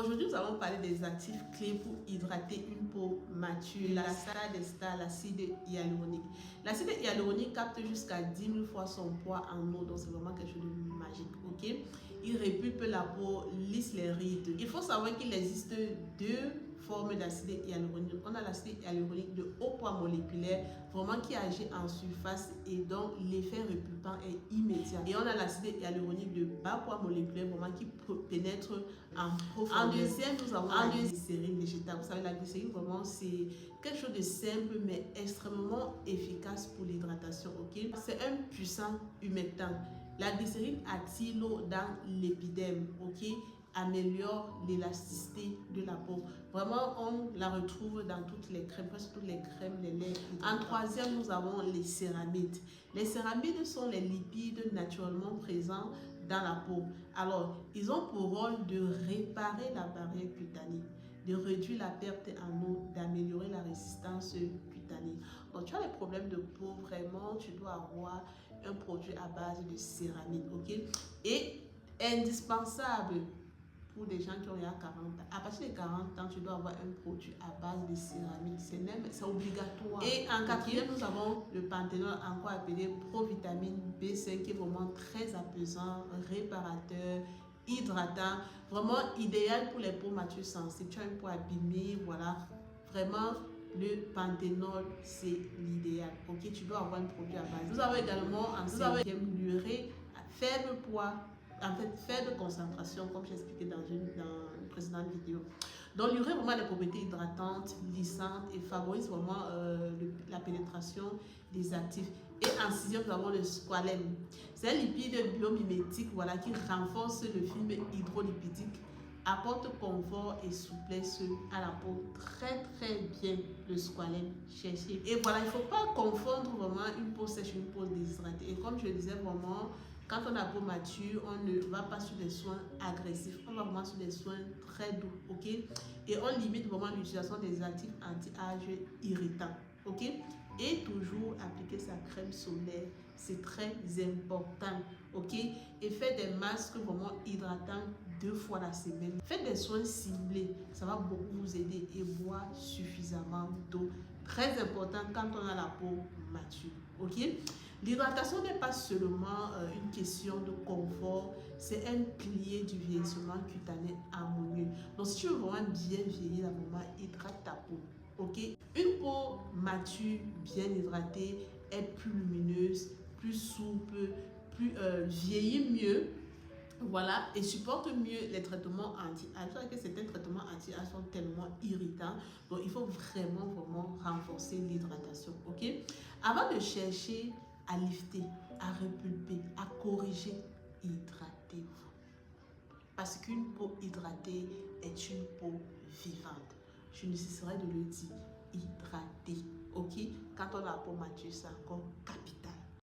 Aujourd'hui, nous allons parler des actifs clés pour hydrater une peau mature. La star des stars, l'acide hyaluronique. L'acide hyaluronique capte jusqu'à 10 000 fois son poids en eau, donc c'est vraiment quelque chose de magique, ok? Il répulpe la peau, lisse les rides. Il faut savoir qu'il existe deux formes d'acide hyaluronique. On a l'acide hyaluronique de haut poids moléculaire, vraiment qui agit en surface et donc l'effet répulpant est immédiat. Et on a l'acide hyaluronique de bas poids moléculaire, vraiment qui pénètre en profondeur. En deuxième, nous avons la glycérine végétale. Vous savez, la glycérine, vraiment, c'est quelque chose de simple mais extrêmement efficace pour l'hydratation, ok? C'est un puissant humectant. La glycérine attire l'eau dans l'épiderme, ok? Améliore l'élasticité de la peau. Vraiment, on la retrouve dans toutes les crèmes, presque toutes les crèmes, les laits. En troisième, nous avons les céramides. Les céramides sont les lipides naturellement présents dans la peau. Alors, ils ont pour rôle de réparer la barrière cutanée, de réduire la perte en eau, d'améliorer la résistance cutanée. Donc, tu as des problèmes de peau, vraiment, tu dois avoir un produit à base de céramide, ok? Et indispensable pour des gens qui ont 40 ans. À partir de 40 ans, tu dois avoir un produit à base de céramique. C'est obligatoire. Et en quatrième, nous avons le panthénol, encore appelé provitamine B5, qui est vraiment très apaisant, réparateur, hydratant, vraiment idéal pour les peaux matures sensibles. Tu as une peau abîmée, voilà. Vraiment, le panthénol, c'est l'idéal. Ok, tu dois avoir un produit à base. Nous avons également en cinquième l'urée à faible poids, en fait faible concentration, comme j'ai expliqué dans une précédente vidéo. Donc l'urée vraiment des propriétés hydratantes, lissantes et favorise vraiment la pénétration des actifs. Et en sixième, nous avons le squalène. C'est un lipide biomimétique, voilà, qui renforce le film hydrolipidique, apporte confort et souplesse à la peau. Très bien le squalène, cherchez. Et voilà, il ne faut pas confondre vraiment une peau sèche et une peau déshydratée. Et comme je le disais, vraiment, quand on a peau mature, on ne va pas sur des soins agressifs, on va vraiment sur des soins très doux, ok? Et on limite vraiment l'utilisation des actifs anti-âge irritants, ok? Et toujours appliquer sa crème solaire, c'est très important, ok? Et faire des masques vraiment hydratants 2 fois la semaine. Faites des soins ciblés, ça va beaucoup vous aider, et boire suffisamment d'eau. Très important quand on a la peau mature, ok? L'hydratation n'est pas seulement une question de confort, c'est un pilier du vieillissement cutané harmonieux. Donc si tu veux vraiment bien vieillir, à moment, hydrate ta peau. Ok? Une peau mature, bien hydratée, est plus lumineuse, plus souple, plus vieillit mieux. Voilà, et supporte mieux les traitements anti-âge. C'est vrai que certains traitements anti-âge sont tellement irritants. Donc, il faut vraiment renforcer l'hydratation. Ok? Avant de chercher à lifter, à repulper, à corriger, hydratez-vous. Parce qu'une peau hydratée est une peau vivante. Je ne cesserai de le dire, hydratée. Ok? Quand on a la peau mature, c'est encore 4